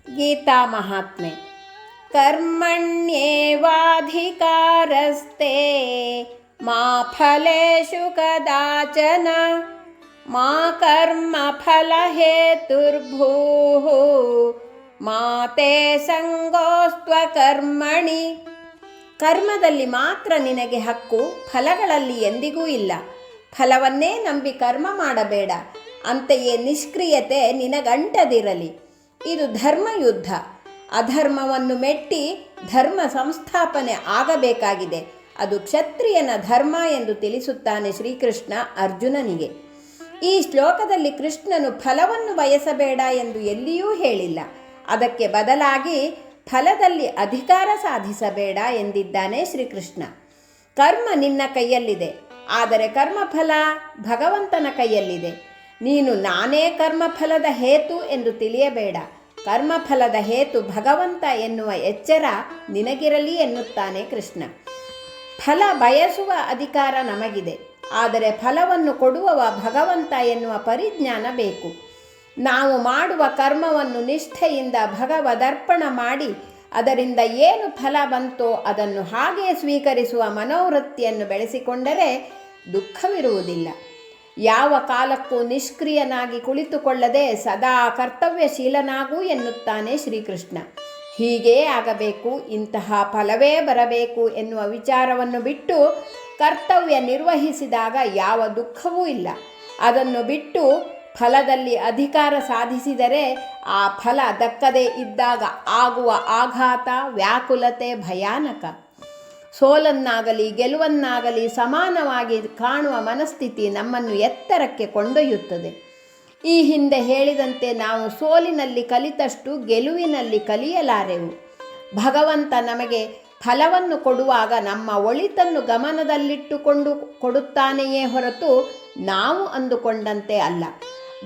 ಗೀತಾ ಮಹಾತ್ಮೆ. ಕರ್ಮಣ್ಯೇವಾಧಿಕಾರಸ್ತೆ ಮಾ ಫಲೇಷು ಕದಾಚನ ಮಾ ಕರ್ಮ ಫಲ ಹೇತುರ್ಭೂಃ ಮಾ ತೇ ಸಂಗೋಸ್ತ್ವ ಕರ್ಮಣಿ. ಕರ್ಮದಲ್ಲಿ ಮಾತ್ರ ನಿನಗೆ ಹಕ್ಕು, ಫಲಗಳಲ್ಲಿ ಎಂದಿಗೂ ಇಲ್ಲ. ಫಲವನ್ನೇ ನಂಬಿ ಕರ್ಮ ಮಾಡಬೇಡ. ಅಂತೆಯೇ ನಿಷ್ಕ್ರಿಯತೆ ನಿನಗಂಟದಿರಲಿ. ಇದು ಧರ್ಮಯುದ್ಧ. ಅಧರ್ಮವನ್ನು ಮೆಟ್ಟಿ ಧರ್ಮ ಸಂಸ್ಥಾಪನೆ ಆಗಬೇಕಾಗಿದೆ. ಅದು ಕ್ಷತ್ರಿಯನ ಧರ್ಮ ಎಂದು ತಿಳಿಸುತ್ತಾನೆ ಶ್ರೀಕೃಷ್ಣ ಅರ್ಜುನನಿಗೆ. ಈ ಶ್ಲೋಕದಲ್ಲಿ ಕೃಷ್ಣನು ಫಲವನ್ನು ಬಯಸಬೇಡ ಎಂದು ಎಲ್ಲಿಯೂ ಹೇಳಿಲ್ಲ. ಅದಕ್ಕೆ ಬದಲಾಗಿ ಫಲದಲ್ಲಿ ಅಧಿಕಾರ ಸಾಧಿಸಬೇಡ ಎಂದಿದ್ದಾನೆ ಶ್ರೀಕೃಷ್ಣ. ಕರ್ಮ ನಿನ್ನ ಕೈಯಲ್ಲಿದೆ, ಆದರೆ ಕರ್ಮಫಲ ಭಗವಂತನ ಕೈಯಲ್ಲಿದೆ. ನೀನು ನಾನೇ ಕರ್ಮಫಲದ ಹೇತು ಎಂದು ತಿಳಿಯಬೇಡ. ಕರ್ಮಫಲದ ಹೇತು ಭಗವಂತ ಎನ್ನುವ ಎಚ್ಚರ ನಿನಗಿರಲಿ ಎನ್ನುತ್ತಾನೆ ಕೃಷ್ಣ. ಫಲ ಬಯಸುವ ಅಧಿಕಾರ ನಮಗಿದೆ, ಆದರೆ ಫಲವನ್ನು ಕೊಡುವವ ಭಗವಂತ ಎನ್ನುವ ಪರಿಜ್ಞಾನ ಬೇಕು. ನಾವು ಮಾಡುವ ಕರ್ಮವನ್ನು ನಿಷ್ಠೆಯಿಂದ ಭಗವದರ್ಪಣ ಮಾಡಿ ಅದರಿಂದ ಏನು ಫಲ ಬಂತೋ ಅದನ್ನು ಹಾಗೇ ಸ್ವೀಕರಿಸುವ ಮನೋವೃತ್ತಿಯನ್ನು ಬೆಳೆಸಿಕೊಂಡರೆ ದುಃಖವಿರುವುದಿಲ್ಲ. ಯಾವ ಕಾಲಕ್ಕೂ ನಿಷ್ಕ್ರಿಯನಾಗಿ ಕುಳಿತುಕೊಳ್ಳದೆ ಸದಾ ಕರ್ತವ್ಯಶೀಲನಾಗೂ ಎನ್ನುತ್ತಾನೆ ಶ್ರೀಕೃಷ್ಣ. ಹೀಗೇ ಆಗಬೇಕು, ಇಂತಹ ಫಲವೇ ಬರಬೇಕು ಎನ್ನುವ ವಿಚಾರವನ್ನು ಬಿಟ್ಟು ಕರ್ತವ್ಯ ನಿರ್ವಹಿಸಿದಾಗ ಯಾವ ದುಃಖವೂ ಇಲ್ಲ. ಅದನ್ನು ಬಿಟ್ಟು ಫಲದಲ್ಲಿ ಅಧಿಕಾರ ಸಾಧಿಸಿದರೆ ಆ ಫಲ ದಕ್ಕದೇ ಇದ್ದಾಗ ಆಗುವ ಆಘಾತ, ವ್ಯಾಕುಲತೆ ಭಯಾನಕ. ಸೋಲನ್ನಾಗಲಿ ಗೆಲುವನ್ನಾಗಲಿ ಸಮಾನವಾಗಿ ಕಾಣುವ ಮನಸ್ಥಿತಿ ನಮ್ಮನ್ನು ಎತ್ತರಕ್ಕೆ ಕೊಂಡೊಯ್ಯುತ್ತದೆ. ಈ ಹಿಂದೆ ಹೇಳಿದಂತೆ ನಾವು ಸೋಲಿನಲ್ಲಿ ಕಲಿತಷ್ಟು ಗೆಲುವಿನಲ್ಲಿ ಕಲಿಯಲಾರೆವು. ಭಗವಂತ ನಮಗೆ ಫಲವನ್ನು ಕೊಡುವಾಗ ನಮ್ಮ ಒಳಿತನ್ನು ಗಮನದಲ್ಲಿಟ್ಟುಕೊಂಡು ಕೊಡುತ್ತಾನೆಯೇ ಹೊರತು ನಾವು ಅಂದುಕೊಂಡಂತೆ ಅಲ್ಲ.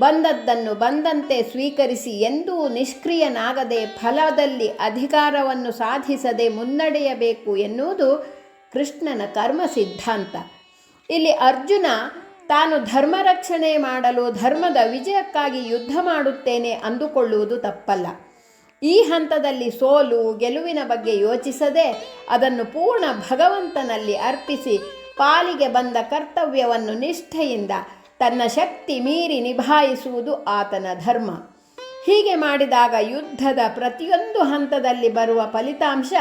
ಬಂದದ್ದನ್ನು ಬಂದಂತೆ ಸ್ವೀಕರಿಸಿ ಎಂದೂ ನಿಷ್ಕ್ರಿಯನಾಗದೆ ಫಲದಲ್ಲಿ ಅಧಿಕಾರವನ್ನು ಸಾಧಿಸದೆ ಮುನ್ನಡೆಯಬೇಕು ಎನ್ನುವುದು ಕೃಷ್ಣನ ಕರ್ಮ ಸಿದ್ಧಾಂತ. ಇಲ್ಲಿ ಅರ್ಜುನ ತಾನು ಧರ್ಮ ರಕ್ಷಣೆ ಮಾಡಲು ಧರ್ಮದ ವಿಜಯಕ್ಕಾಗಿ ಯುದ್ಧ ಮಾಡುತ್ತೇನೆ ಅಂದುಕೊಳ್ಳುವುದು ತಪ್ಪಲ್ಲ. ಈ ಹಂತದಲ್ಲಿ ಸೋಲು ಗೆಲುವಿನ ಬಗ್ಗೆ ಯೋಚಿಸದೆ ಅದನ್ನು ಪೂರ್ಣ ಭಗವಂತನಲ್ಲಿ ಅರ್ಪಿಸಿ ಪಾಲಿಗೆ ಬಂದ ಕರ್ತವ್ಯವನ್ನು ನಿಷ್ಠೆಯಿಂದ ತನ್ನ ಶಕ್ತಿ ಮೀರಿ ನಿಭಾಯಿಸುವುದು ಆತನ ಧರ್ಮ. ಹೀಗೆ ಮಾಡಿದಾಗ ಯುದ್ಧದ ಪ್ರತಿಯೊಂದು ಹಂತದಲ್ಲಿ ಬರುವ ಫಲಿತಾಂಶ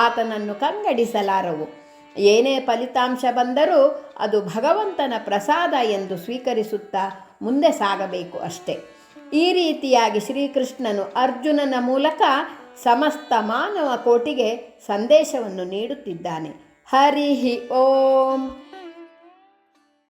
ಆತನನ್ನು ಕಂಗಡಿಸಲಾರವು. ಏನೇ ಫಲಿತಾಂಶ ಬಂದರೂ ಅದು ಭಗವಂತನ ಪ್ರಸಾದ ಎಂದು ಸ್ವೀಕರಿಸುತ್ತಾ ಮುಂದೆ ಸಾಗಬೇಕು ಅಷ್ಟೆ. ಈ ರೀತಿಯಾಗಿ ಶ್ರೀಕೃಷ್ಣನು ಅರ್ಜುನನ ಮೂಲಕ ಸಮಸ್ತ ಮಾನವ ಕೋಟಿಗೆ ಸಂದೇಶವನ್ನು ನೀಡುತ್ತಿದ್ದಾನೆ. ಹರಿ ಓಂ.